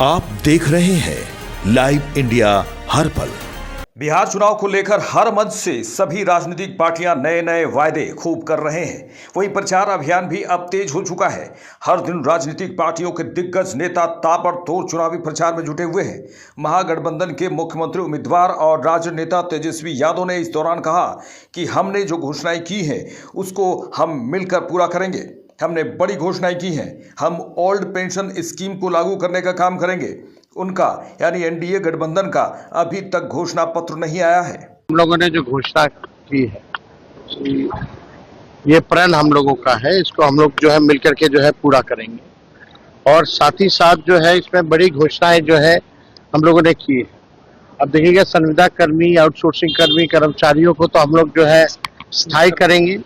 आप देख रहे हैं लाइव इंडिया हर पल। बिहार चुनाव को लेकर हर मंच से सभी राजनीतिक पार्टियां नए नए वायदे खूब कर रहे हैं। वहीं प्रचार अभियान भी अब तेज हो चुका है। हर दिन राजनीतिक पार्टियों के दिग्गज नेता ताबड़तोड़ चुनावी प्रचार में जुटे हुए हैं। महागठबंधन के मुख्यमंत्री उम्मीदवार और राजद नेता तेजस्वी यादव ने इस दौरान कहा कि हमने जो घोषणाएं की हैं उसको हम मिलकर पूरा करेंगे। हमने बड़ी घोषणाएं की हैं। हम ओल्ड पेंशन स्कीम को लागू करने का काम करेंगे। उनका यानी एनडीए गठबंधन का अभी तक घोषणा पत्र नहीं आया है। हम लोगों ने जो घोषणा की है ये प्रण हम लोगों का है। इसको हम लोग जो है मिलकर के जो है पूरा करेंगे। और साथ ही साथ जो है इसमें बड़ी घोषणाएं जो है हम लोगों ने की है। अब देखिएगा, संविदा कर्मी, आउटसोर्सिंग कर्मी, कर्मचारियों को तो हम लोग जो है स्थायी करेंगे।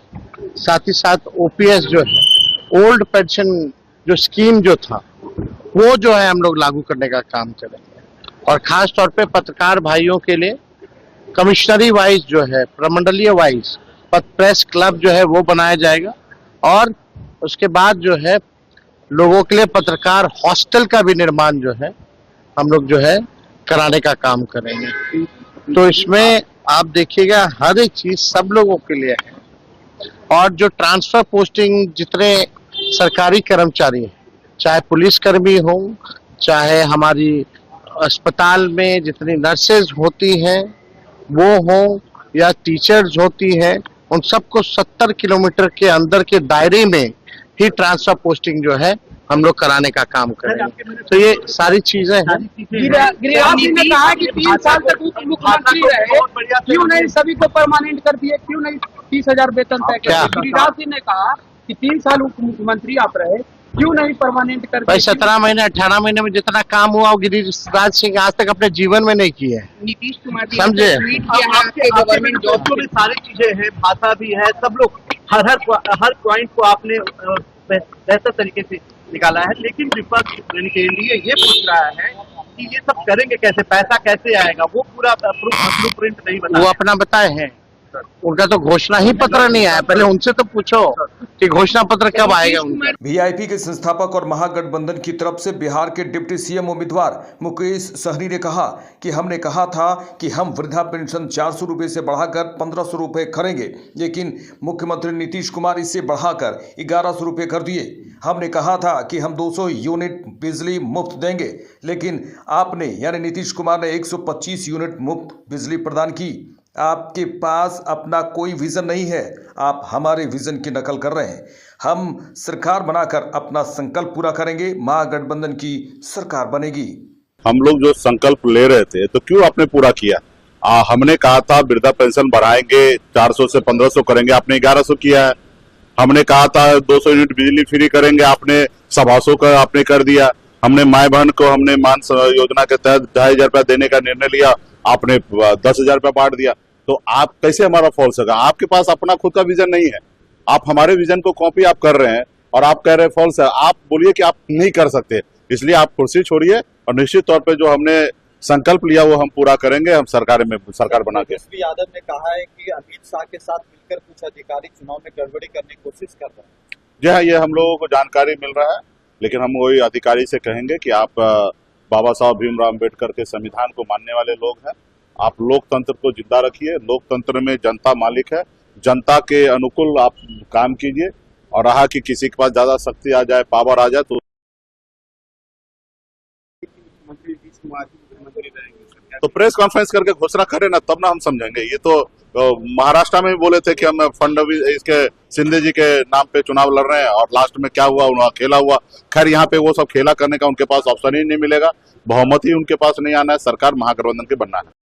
साथ ही साथ ओपीएस जो है, ओल्ड पेंशन जो स्कीम जो था, वो जो है हम लोग लागू करने का काम करेंगे। और खास तौर पे पत्रकार भाइयों के लिए कमिश्नरी वाइज जो है, प्रमंडलीय वाइज प्रेस क्लब जो है वो बनाया जाएगा। और उसके बाद जो है लोगों के लिए पत्रकार हॉस्टल का भी निर्माण जो है हम लोग जो है कराने का काम करेंगे। तो इसमें आप देखिएगा हर एक चीज सब लोगों के लिए है। और जो ट्रांसफर पोस्टिंग जितने सरकारी कर्मचारी हैं, चाहे पुलिसकर्मी हो, चाहे हमारी अस्पताल में जितनी नर्सेज होती हैं वो हो, या टीचर्स होती हैं, उन सबको 70 किलोमीटर के अंदर के दायरे में ही ट्रांसफर पोस्टिंग जो है हम लोग कराने का काम करेंगे। तो ये सारी चीजें हैं। गिरिराज जी ने कहा कि 3 साल तक मुख्यमंत्री रहे, क्यों नहीं सभी को परमानेंट कर दिए, क्यों नहीं 30,000 वेतन तय कर दिए? गिरिराज जी ने कहा कि 3 साल मुख्यमंत्री आप रहे, क्यों नहीं परमानेंट कर दिए? 17 महीने 18 महीने में जितना काम हुआ वो गिरिराज सिंह आज तक अपने जीवन में नहीं किया है। नीतीश कुमार समझे? गवर्नमेंट जो भी सारी चीजें हैं, भाषा भी है, सब लोग हर पॉइंट को आपने बेहतर तरीके से निकाला है। लेकिन विपक्ष के लिए ये पूछ रहा है कि ये सब करेंगे कैसे, पैसा कैसे आएगा, वो पूरा ब्लूप्रिंट नहीं बता। वो अपना बताए हैं, उनका तो घोषणा ही पत्र नहीं आया। पहले उनसे तो पूछो कि घोषणा पत्र कब आएगा उनका। वीआईपी के संस्थापक और महागठबंधन की तरफ से बिहार के डिप्टी सीएम उम्मीदवार मुकेश सहनी ने कहा कि हमने कहा था कि हम वृद्धा पेंशन 400 रुपए से बढ़ाकर 1500 रुपए करेंगे, लेकिन मुख्यमंत्री नीतीश कुमार इसे बढ़ाकर 1100 रुपए कर दिए। हमने कहा था कि हम 200 यूनिट बिजली मुफ्त देंगे, लेकिन आपने यानी नीतीश कुमार ने 125 यूनिट मुफ्त बिजली प्रदान की। आपके पास अपना कोई विजन नहीं है, आप हमारे विजन की नकल कर रहे हैं। हम सरकार बनाकर अपना संकल्प पूरा करेंगे, महागठबंधन की सरकार बनेगी। हम लोग जो संकल्प ले रहे थे तो क्यों आपने पूरा किया? हमने कहा था वृद्धा पेंशन बढ़ाएंगे, 400 से 1500 करेंगे, आपने 1100 किया है। हमने कहा था 200 यूनिट बिजली फ्री करेंगे, आपने 125 का आपने कर दिया। हमने माय बहन को हमने मान योजना के तहत 2500 रुपया देने का निर्णय लिया, आपने 10,000 रुपया बांट दिया। तो आप कैसे हमारा फॉल सका? आपके पास अपना खुद का विजन नहीं है। आप हमारे विजन को कॉपी आप कर रहे हैं और आप कह रहे हैं फॉल्स है। आप बोलिए कि आप नहीं कर सकते, इसलिए आप कुर्सी छोड़िए और निश्चित तौर पे जो हमने संकल्प लिया वो हम पूरा करेंगे। हम सरकार बना के। तेजस्वी यादव ने कहा है कि अमित शाह के साथ मिलकर कुछ अधिकारी चुनाव में गड़बड़ी करने की कोशिश कर रहे हैं। जी हाँ, ये हम लोगों को जानकारी मिल रहा है, लेकिन हम वही अधिकारी से कहेंगे कि आप बाबा साहब भीमराव अम्बेडकर के संविधान को मानने वाले लोग हैं। आप लोकतंत्र को जिंदा रखिए। लोकतंत्र में जनता मालिक है, जनता के अनुकूल आप काम कीजिए। और रहा कि किसी के पास ज्यादा शक्ति आ जाए, पावर आ जाए, तो प्रेस कॉन्फ्रेंस करके घोषणा करें ना, तब ना हम समझेंगे। ये तो महाराष्ट्र में भी बोले थे कि हम फडणवीस इसके शिंदे जी के नाम पे चुनाव लड़ रहे हैं और लास्ट में क्या हुआ, उन्होंने खेला हुआ। खैर यहाँ पे वो सब खेला करने का उनके पास ऑप्शन ही नहीं मिलेगा, बहुमत ही उनके पास नहीं आना है, सरकार महागठबंधन के बनना है।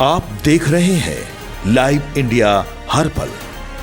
आप देख रहे हैं लाइव इंडिया हर पल।